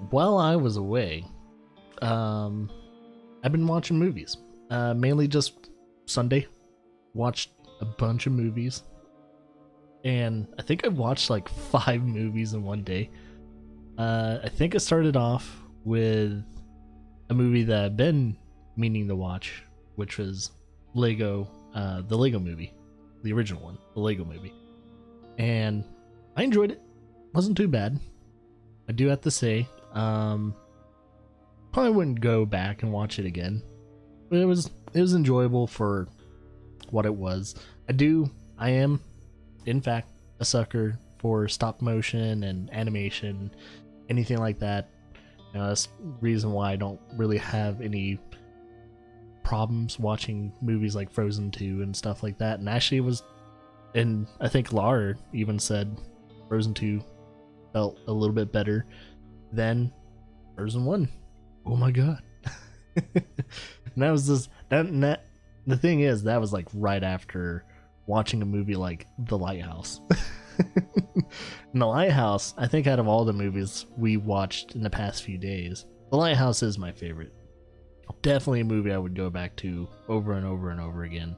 while I was away, um, I've been watching movies. Mainly just Sunday. Watched a bunch of movies. And I think I've watched like 5 movies in one day. I think it started off with a movie that I've been meaning to watch, which was the Lego movie. The original one, the Lego movie. And I enjoyed it. Wasn't too bad. I do have to say, probably wouldn't go back and watch it again. But it was enjoyable for what it was. I am, in fact, a sucker for stop motion and animation, anything like that. That's the reason why I don't really have any problems watching movies like Frozen 2 and stuff like that. And actually, and I think Lara even said Frozen 2 felt a little bit better than Frozen 1. Oh my god. And that was just the thing is, that was like right after watching a movie like The Lighthouse. And The Lighthouse, I think out of all the movies we watched in the past few days, The Lighthouse is my favorite. Definitely a movie I would go back to over and over and over again.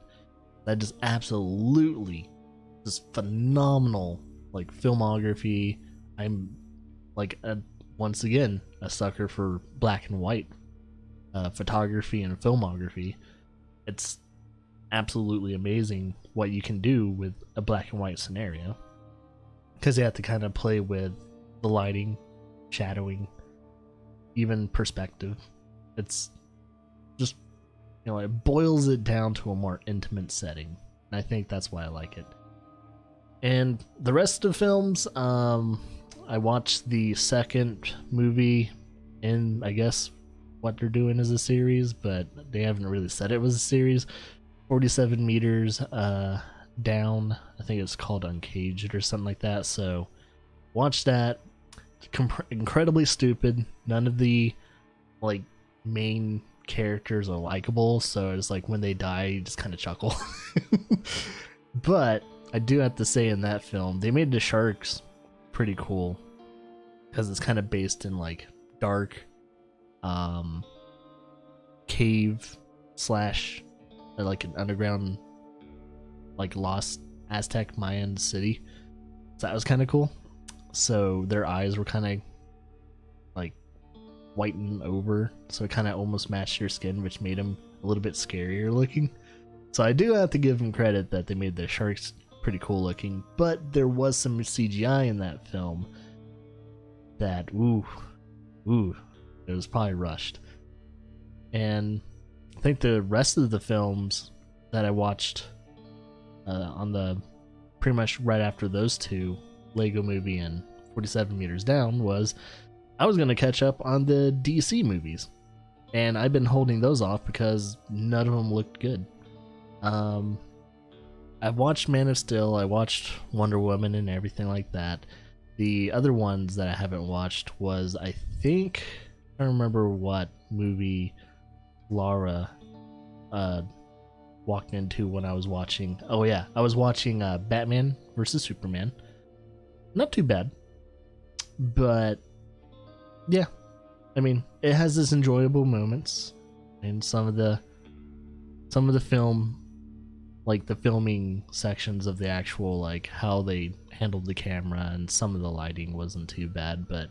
That just absolutely just phenomenal like filmography. I'm like once again a sucker for black and white photography and filmography. It's absolutely amazing what you can do with a black and white scenario, because you have to kind of play with the lighting, shadowing, even perspective. It's just, it boils it down to a more intimate setting, and I think that's why I like it. And the rest of the films, I watched the second movie in, I guess, what they're doing as a series, but they haven't really said it was a series. 47 meters down. I think it's called Uncaged or something like that. So watch that. Incredibly stupid. None of the like main characters are likable, so it's like when they die you just kind of chuckle. But I do have to say, in that film they made the sharks pretty cool, because it's kind of based in like dark cave slash like an underground like lost Aztec Mayan city. So that was kind of cool. So their eyes were kind of like whitened over, so it kind of almost matched your skin, which made them a little bit scarier looking. So I do have to give them credit that they made the sharks pretty cool looking, but there was some CGI in that film that it was probably rushed. And I think the rest of the films that I watched on the pretty much right after those two, Lego Movie and 47 Meters Down, was I was going to catch up on the DC movies. And I've been holding those off because none of them looked good. I watched Man of Steel, I watched Wonder Woman and everything like that. The other ones that I haven't watched was, I don't remember what movie Laura walked into when I was watching. Oh yeah, I was watching Batman versus Superman. Not too bad, but yeah, I mean, it has its enjoyable moments, and some of the film, like the filming sections of the actual, like how they handled the camera and some of the lighting wasn't too bad. But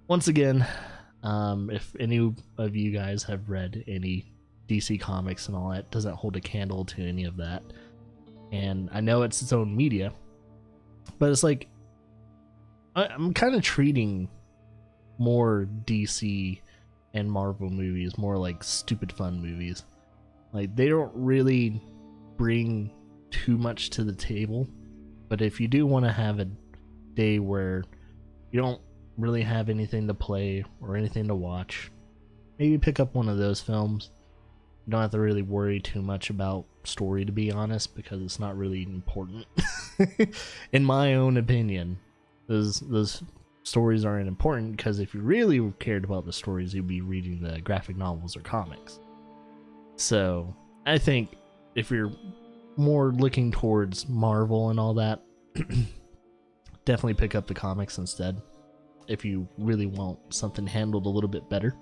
once again, if any of you guys have read any DC comics and all that, doesn't hold a candle to any of that. And I know it's its own media, but it's like I'm kind of treating more DC and Marvel movies more like stupid fun movies. Like, they don't really bring too much to the table, but if you do want to have a day where you don't really have anything to play or anything to watch, maybe pick up one of those films. You don't have to really worry too much about story, to be honest, because it's not really important. In my own opinion, those stories aren't important, because if you really cared about the stories, you'd be reading the graphic novels or comics. So I think if you're more looking towards Marvel and all that, definitely pick up the comics instead. if you really want something handled a little bit better.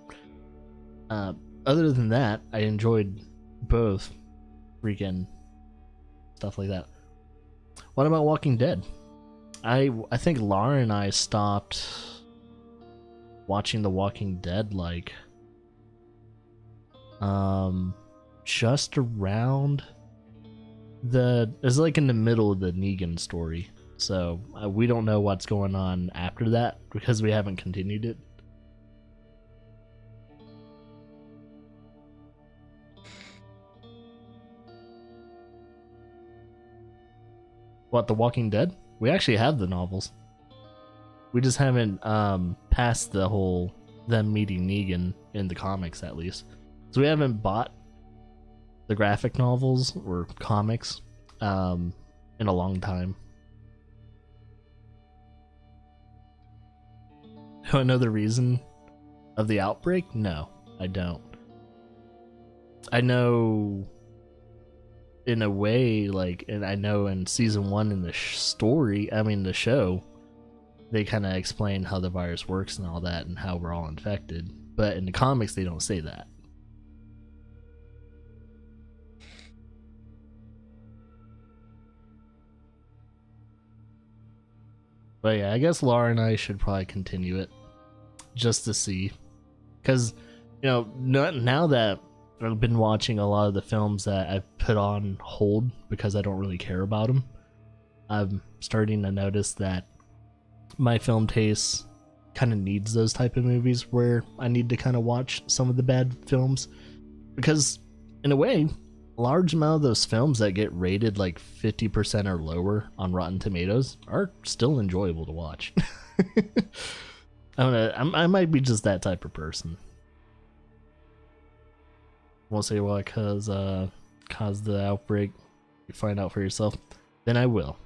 Other than that, I enjoyed both freaking stuff like that. What about Walking Dead? I think Laura and I stopped watching The Walking Dead like just around it's like in the middle of the Negan story. So we don't know what's going on after that because we haven't continued it. What, The Walking Dead? We actually have the novels. We just haven't passed the whole them meeting Negan in the comics, at least. So we haven't bought the graphic novels or comics in a long time. Do I know the reason of the outbreak? No, I don't. I know in a way, like, and I know in season 1 in the the show, they kind of explain how the virus works and all that and how we're all infected. But in the comics, they don't say that. But yeah, I guess Laura and I should probably continue it just to see. Because, now that I've been watching a lot of the films that I've put on hold because I don't really care about them, I'm starting to notice that my film taste kind of needs those type of movies where I need to kind of watch some of the bad films. Because, in a way, a large amount of those films that get rated like 50% or lower on Rotten Tomatoes are still enjoyable to watch. I might be just that type of person. Won't say why, cause caused the outbreak. You find out for yourself. Then I will.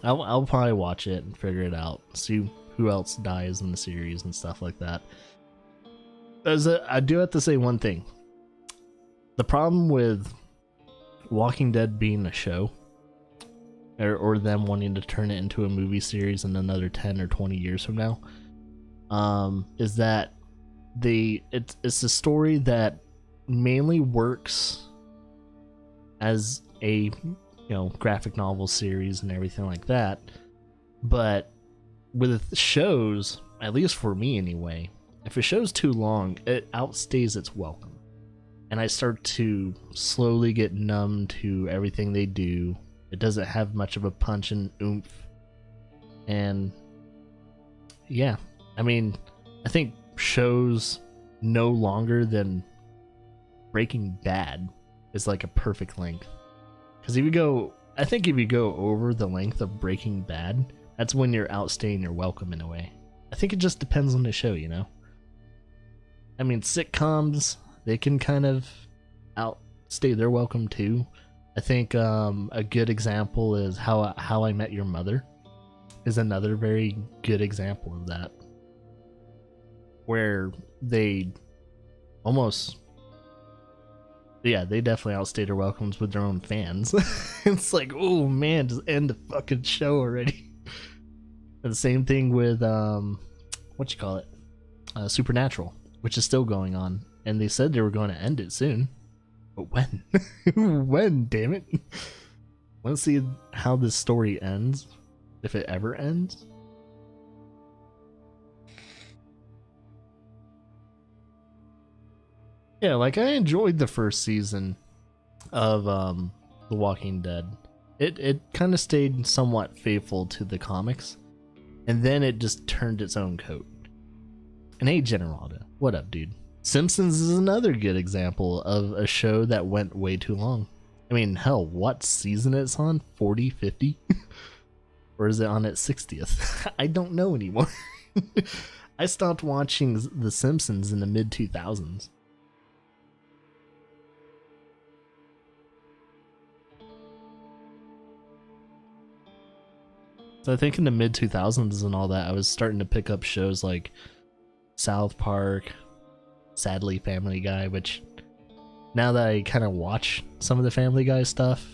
I'll probably watch it and figure it out. See who else dies in the series and stuff like that. I do have to say one thing. The problem with Walking Dead being a show, or them wanting to turn it into a movie series in another 10 or 20 years from now, is that it's a story that mainly works as a graphic novel series and everything like that, but with shows, at least for me anyway, if a show's too long, it outstays its welcome, and I start to slowly get numb to everything they do. It doesn't have much of a punch and oomph, and yeah, I think shows no longer than Breaking Bad is like a perfect length. Because if you go over the length of Breaking Bad, that's when you're outstaying your welcome in a way. I think it just depends on the show, sitcoms, they can kind of outstay their welcome too. I think a good example is How I Met Your Mother is another very good example of that, where they they definitely outstay their welcomes with their own fans. It's like, oh man, just end the fucking show already. And the same thing with Supernatural, which is still going on, and they said they were going to end it soon, but when? When, damn it? Want to see how this story ends, if it ever ends. Yeah, like, I enjoyed the first season of The Walking Dead. It kind of stayed somewhat faithful to the comics, and then it just turned its own coat. And hey, Generaldo, what up, dude? Simpsons is another good example of a show that went way too long. Hell, what season it's on? 40, 50? Or is it on its 60th? I don't know anymore. I stopped watching The Simpsons in the mid-2000s. So I think in the mid-2000s and all that, I was starting to pick up shows like South Park, sadly Family Guy, which now that I kind of watch some of the Family Guy stuff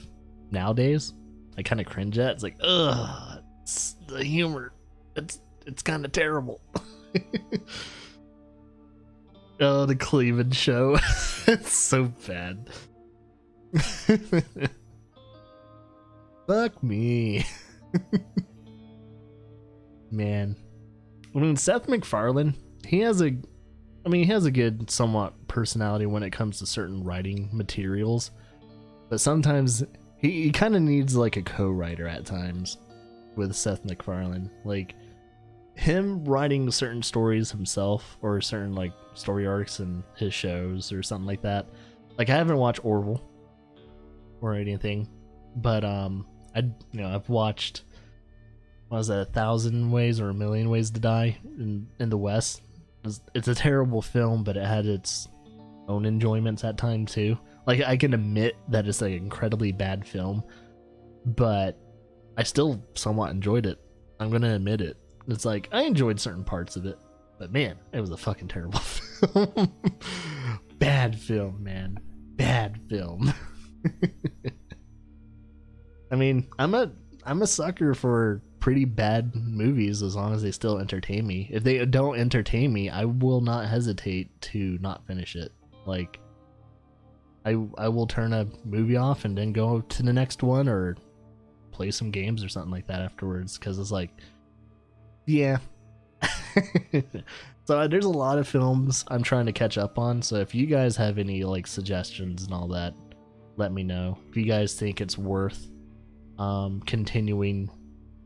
nowadays, I kind of cringe at. It's like, ugh, it's the humor. it's kind of terrible. Oh, the Cleveland show. It's so bad. Fuck me. Man. I mean, Seth MacFarlane, he has a good somewhat personality when it comes to certain writing materials, but sometimes he kind of needs like a co-writer at times with Seth MacFarlane. Like, him writing certain stories himself, or certain like story arcs in his shows or something like that. Like, I haven't watched Orville or anything, but I've watched, what was that, 1,000 Ways or A Million Ways to Die in the West. It's a terrible film, but it had its own enjoyments at times too. Like, I can admit that it's like an incredibly bad film, but I still somewhat enjoyed it. I'm gonna admit it. It's like, I enjoyed certain parts of it, but man, it was a fucking terrible film. Bad film, man. Bad film. I mean, I'm a sucker for pretty bad movies as long as they still entertain me. If they don't entertain me, I will not hesitate to not finish it. Like, I will turn a movie off and then go to the next one or play some games or something like that afterwards, because it's like, yeah. So there's a lot of films I'm trying to catch up on, so if you guys have any like suggestions and all that, let me know. If you guys think it's worth continuing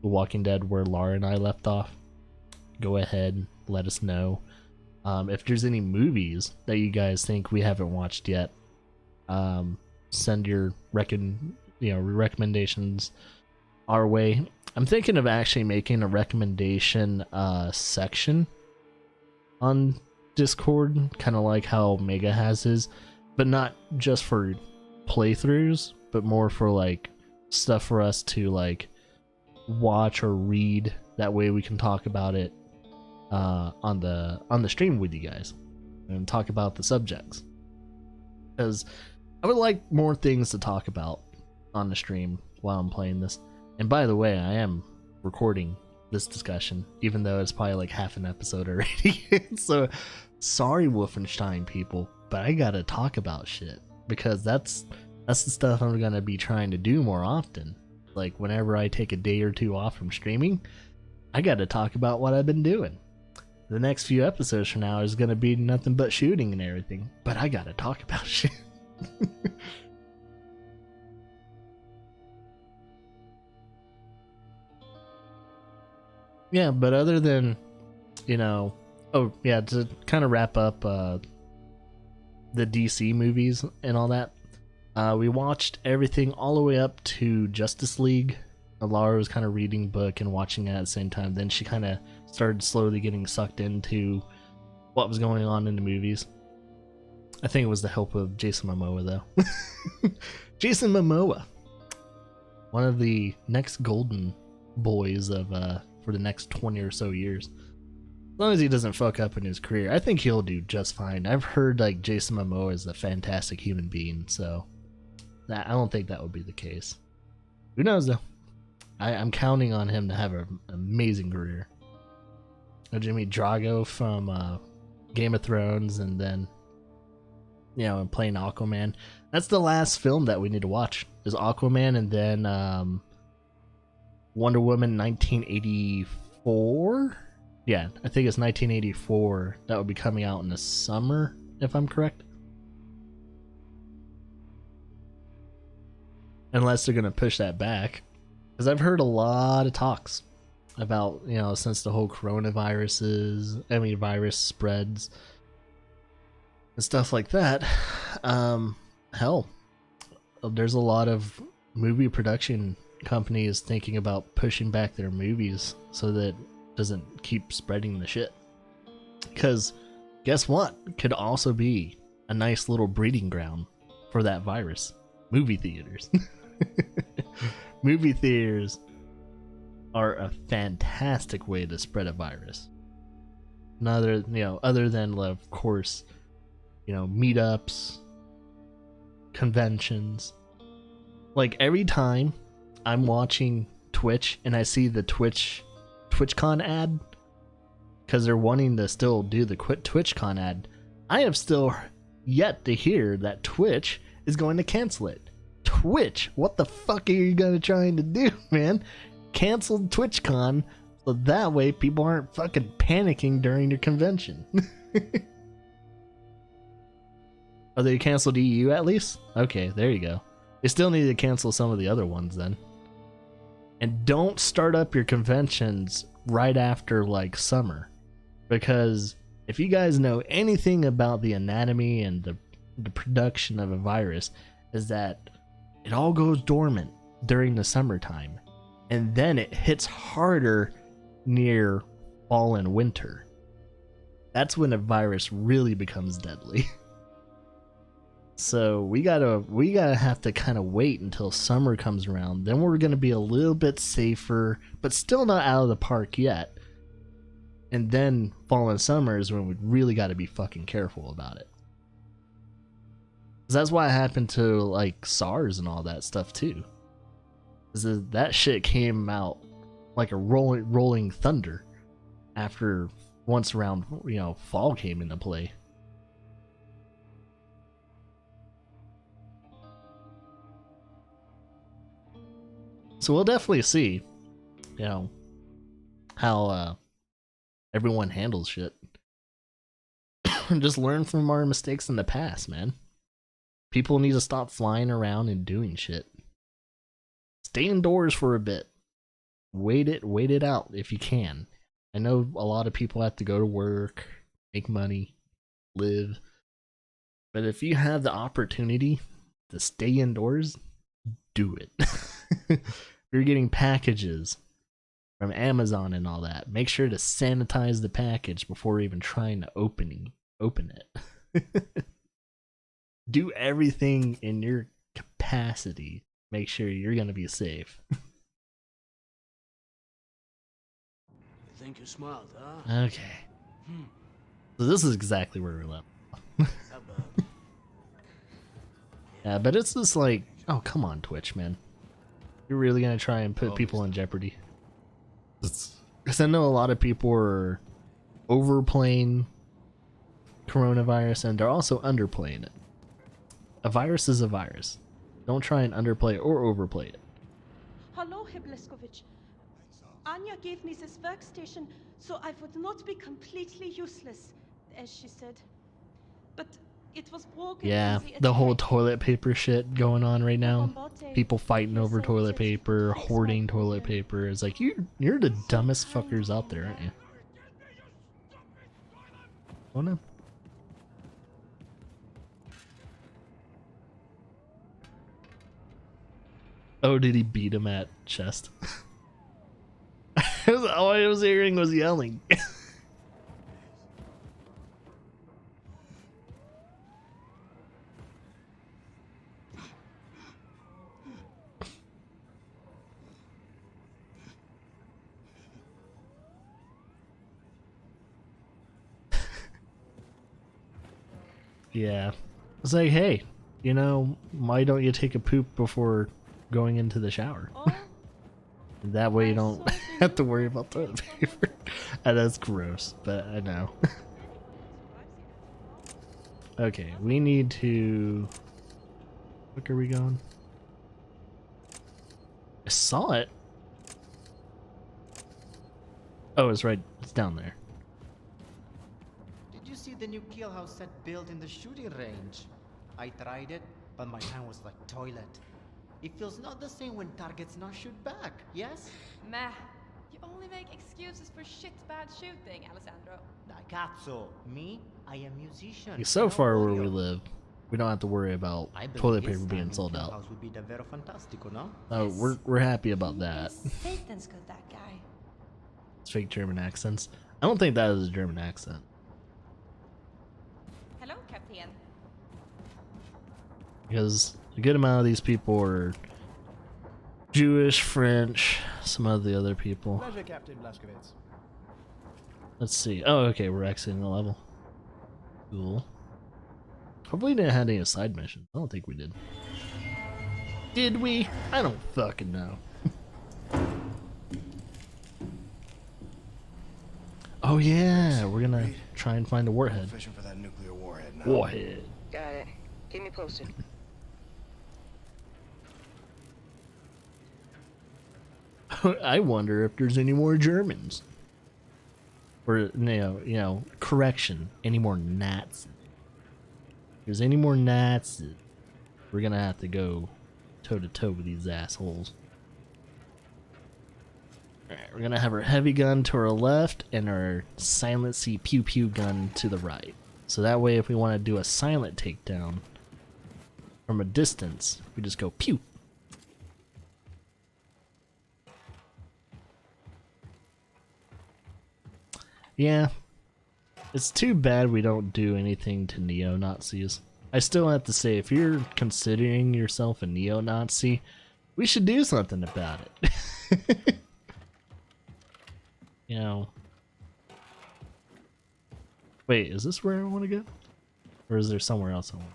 The Walking Dead where Laura and I left off, go ahead, let us know. If there's any movies that you guys think we haven't watched yet, send your recommendations our way. I'm thinking of actually making a recommendation section on Discord, kind of like how Mega has his, but not just for playthroughs, but more for like stuff for us to like watch or read. That way we can talk about it on the stream with you guys and talk about the subjects, because I would like more things to talk about on the stream while I'm playing this. And by the way, I am recording this discussion, even though it's probably like half an episode already. So sorry, Wolfenstein people, but I gotta talk about shit, because that's the stuff I'm gonna be trying to do more often. Like, whenever I take a day or two off from streaming, I gotta talk about what I've been doing. The next few episodes from now is gonna be nothing but shooting and everything, but I gotta talk about shit. Yeah, but other than, oh yeah, to kind of wrap up the DC movies and all that, we watched everything all the way up to Justice League. Laura was kind of reading a book and watching it at the same time. Then she kind of started slowly getting sucked into what was going on in the movies. I think it was the help of Jason Momoa, though. Jason Momoa, one of the next golden boys of for the next 20 or so years. As long as he doesn't fuck up in his career, I think he'll do just fine. I've heard like Jason Momoa is a fantastic human being, so I don't think that would be the case. Who knows though? I'm counting on him to have an amazing career. Jimmy Drago from Game of Thrones, and then and playing Aquaman. That's the last film that we need to watch, is Aquaman, and then Wonder Woman 1984. Yeah, I think it's 1984. That would be coming out in the summer, if I'm correct. Unless they're gonna push that back, because I've heard a lot of talks about, since the whole virus spreads and stuff like that. Hell, there's a lot of movie production companies thinking about pushing back their movies so that it doesn't keep spreading the shit. Because guess what could also be a nice little breeding ground for that virus? Movie theaters. Movie theaters are a fantastic way to spread a virus. Other than, of course, meetups, conventions. Like, every time I'm watching Twitch and I see the TwitchCon ad, because they're wanting to still do the quit TwitchCon ad. I have still yet to hear that Twitch is going to cancel it. Twitch, what the fuck are you gonna trying to do, man? Cancel TwitchCon so that way people aren't fucking panicking during your convention. Oh, they canceled EU at least? Okay, there you go. They still need to cancel some of the other ones then. And don't start up your conventions right after like summer, because if you guys know anything about the anatomy and the production of a virus, is that it all goes dormant during the summertime, and then it hits harder near fall and winter. That's when a virus really becomes deadly. So we gotta have to kind of wait until summer comes around. Then we're gonna be a little bit safer, but still not out of the park yet. And then fall and summer is when we really got to be fucking careful about it. 'Cause that's why it happened to like SARS and all that stuff too. 'Cause that shit came out like a rolling thunder after once around, fall came into play. So we'll definitely see, how everyone handles shit. Just learn from our mistakes in the past, man. People need to stop flying around and doing shit. Stay indoors for a bit. Wait it out if you can. I know a lot of people have to go to work, make money, live. But if you have the opportunity to stay indoors, do it. If you're getting packages from Amazon and all that, make sure to sanitize the package before even trying to open it. Do everything in your capacity. Make sure you're gonna be safe. You think you're smart, huh? Okay. So this is exactly where we left. Yeah, but it's just like, oh come on, Twitch, man. You're really gonna try and put people in jeopardy? Because I know a lot of people are overplaying coronavirus and they're also underplaying it. A virus is a virus. Don't try and underplay or overplay it. Hello, Hibliskovich. Anya gave me this workstation so I would not be completely useless, as she said. But it was broken. Yeah, the whole toilet paper shit going on right now. People fighting over toilet paper, hoarding toilet paper. It's like, you're the dumbest fuckers out there, aren't you? Oh no. Oh, did he beat him at chest? All I was hearing was yelling. Yeah. It's like, hey, why don't you take a poop before going into the shower? That way you don't have to worry about toilet paper. And that's gross, but I know. Okay, we need to... Where are we going? I saw it. Oh, it's right. It's down there. Did you see the new kill house set built in the shooting range? I tried it, but my hand was like toilet. It feels not the same when targets not shoot back, yes? Meh. You only make excuses for shit bad shooting, Alessandro. Da cazzo. Me? I am musician. So far where we live, we don't have to worry about toilet paper being sold out. House would be davvero fantastico, no? Oh, we're happy about that. Satan's got that guy. It's fake German accents. I don't think that is a German accent. Hello, Captain. Because a good amount of these people are Jewish, French, some of the other people. Pleasure, Captain Blazkowicz. Let's see. Oh, okay, we're exiting the level. Cool. Hopefully we didn't have any side missions. I don't think we did. Did we? I don't fucking know. Oh yeah, we're gonna try and find a warhead. Fishing for that nuclear warhead now. Warhead. Got it. Keep me posted. I wonder if there's any more Germans. Or correction, any more Nazis. If there's any more Nazis, we're gonna have to go toe to toe with these assholes. Alright, we're gonna have our heavy gun to our left and our silency pew pew gun to the right. So that way if we want to do a silent takedown from a distance, we just go pew. Yeah, it's too bad we don't do anything to neo-Nazis. I still have to say, if you're considering yourself a neo-Nazi, we should do something about it. You know. Wait, is this where I want to go? Or is there somewhere else I want?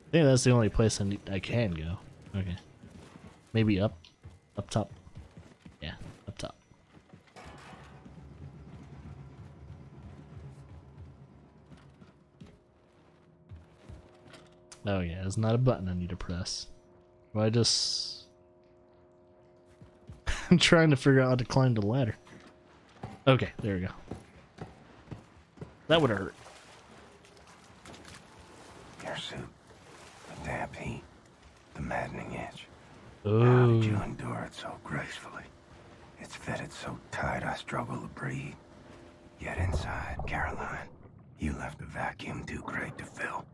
I think that's the only place I can go. Okay. Maybe up top. Yeah, up top. Oh yeah, it's not a button I need to press. Well, I'm trying to figure out how to climb the ladder. Okay, there we go. That would have hurt. Your suit, the damp heat, the maddening itch. How Oh, did you endure it so gracefully? It's fitted so tight I struggle to breathe. Yet inside, Caroline, you left a vacuum too great to fill.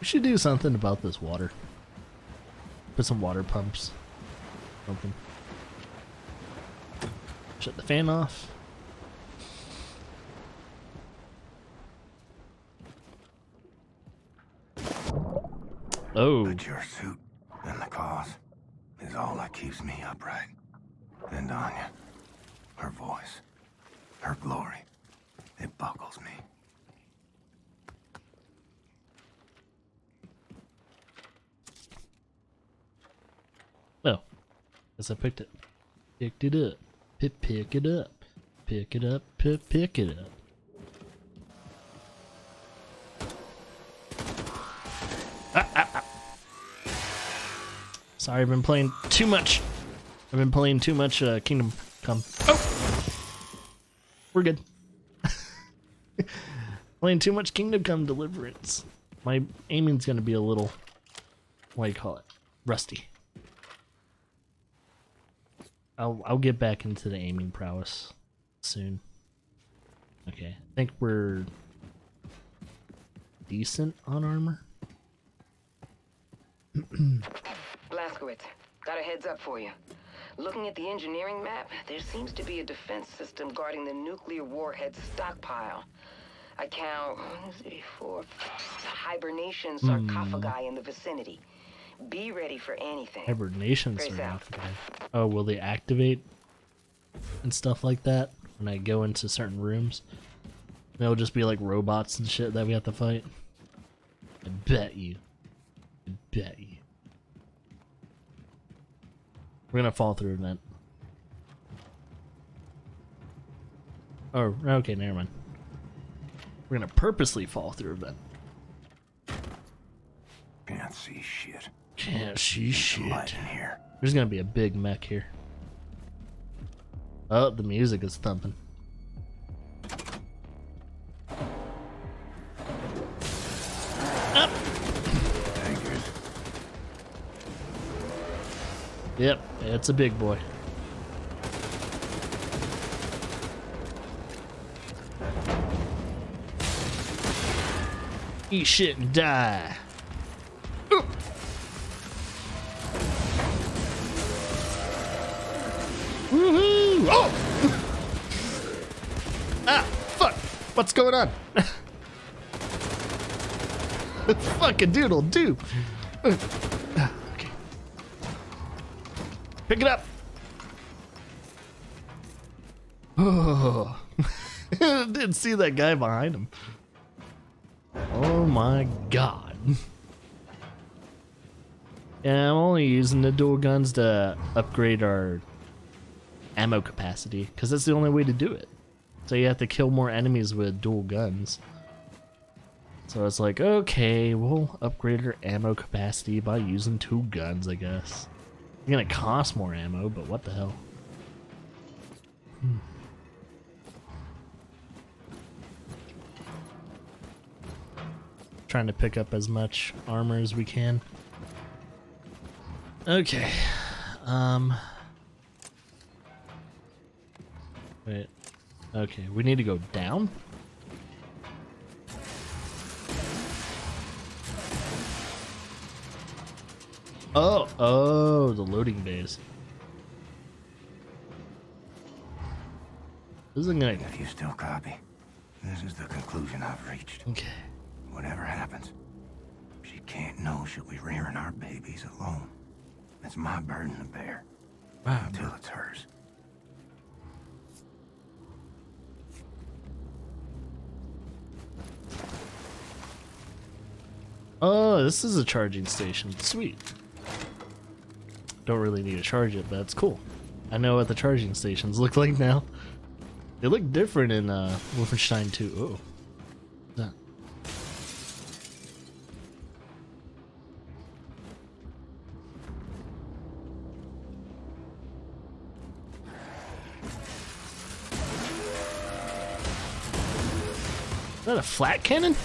we should do something about this water. Put some water pumps. Something. Shut the fan off. Oh. But your suit and the cause is all that keeps me upright. And Anya, her voice, her glory, it buckles me. Oh. Guess I picked it. Picked it up. Pick it up. Pick it up. Pick it up. Sorry, I've been playing too much. Kingdom Come. Oh! We're good. Playing too much Kingdom Come Deliverance. My aiming's gonna be a little, what do you call it? Rusty. I'll get back into the aiming prowess soon. Okay, I think we're decent on armor. Blazkowicz, got a heads up for you. Looking at the engineering map, there seems to be a defense system guarding the nuclear warhead stockpile. I count 4 hibernation sarcophagi in the vicinity. Be ready for anything. Hibernation Grace out. sarcophagi. Oh, will they activate and stuff like that when I go into certain rooms? They'll just be like robots and shit that we have to fight. I bet you. I bet you. We're gonna fall through a vent. Oh, okay, never mind. We're gonna purposely fall through a vent. Can't see shit. Can't see shit. Light in here. There's gonna be a big mech here. Oh, the music is thumping. Up. Tankers. Yep, it's a big boy. Eat shit and die. Ooh. Woohoo! Oh! Ah, fuck! What's going on? Fucking doodle do. Okay. Pick it up. Oh, didn't see that guy behind him. Oh my god. Yeah, I'm only using the dual guns to upgrade our ammo capacity, because that's the only way to do it. So you have to kill more enemies with dual guns. So it's like, okay, we'll upgrade our ammo capacity by using 2 guns, I guess. It's gonna cost more ammo, but what the hell. Trying to pick up as much armor as we can. Okay. Wait. Okay, we need to go down? Oh, the loading bays. This isn't gonna... If you still copy, this is the conclusion I've reached. Okay. Whatever happens, she can't know she'll be rearing our babies alone. It's my burden to bear. Wow. Until it's hers. Oh, this is a charging station. Sweet. Don't really need to charge it, but it's cool. I know what the charging stations look like now. They look different in Wolfenstein 2. Oh. That. Is that a flat cannon?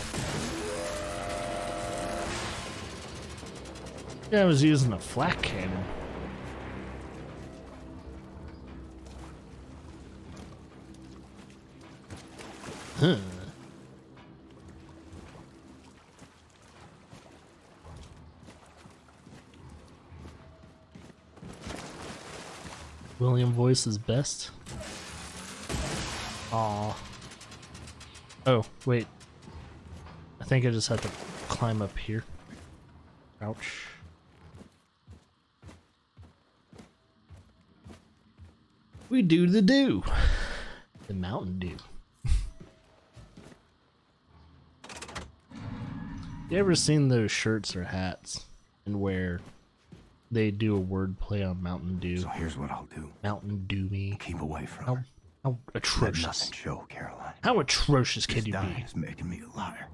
Yeah, I was using a flat cannon. Huh. William voice is best. Aw. Oh, wait. I think I just have to climb up here. Ouch. We do the do. The Mountain Dew. You ever seen those shirts or hats and where they do a word play on Mountain Dew? So here's what I'll do. Mountain Dew me. Keep away from How, her. how Let atrocious. nothing show, Caroline. How atrocious This can you dying be? is making me a liar.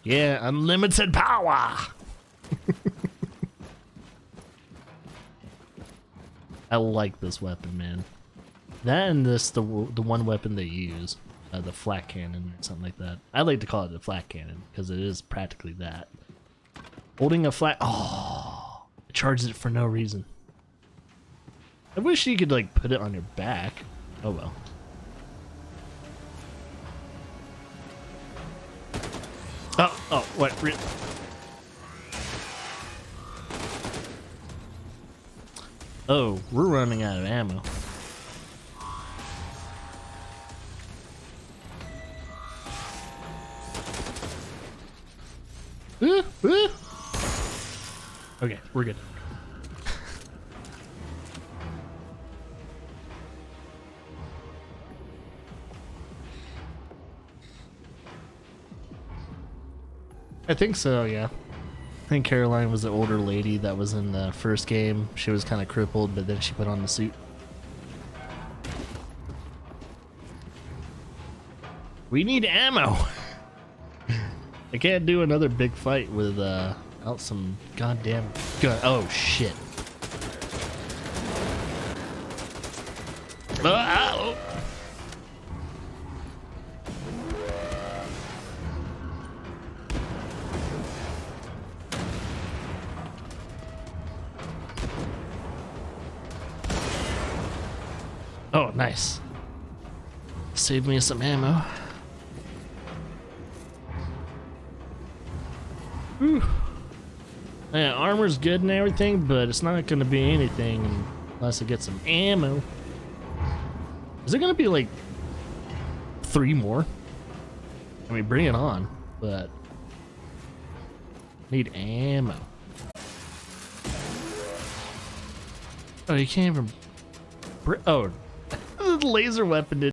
Yeah, unlimited power. I like this weapon, man. That and this, the one weapon they use, the flat cannon or something like that. I like to call it the flat cannon because it is practically that. Holding a flat, oh, it charges it for no reason. I wish you could like put it on your back. Oh well. Oh, what? Oh, we're running out of ammo. Okay, we're good. I think so, yeah. I think Caroline was the older lady that was in the first game. She was kind of crippled, but then she put on the suit. We need ammo! I can't do another big fight without some goddamn gun. Oh, shit. Oh! Oh, nice. Save me some ammo. Whew. Yeah, armor's good and everything, but it's not gonna be anything unless I get some ammo. Is there gonna be like 3 more? I mean, bring it on, but need ammo. Oh, you can't even. Oh, the laser weapon did.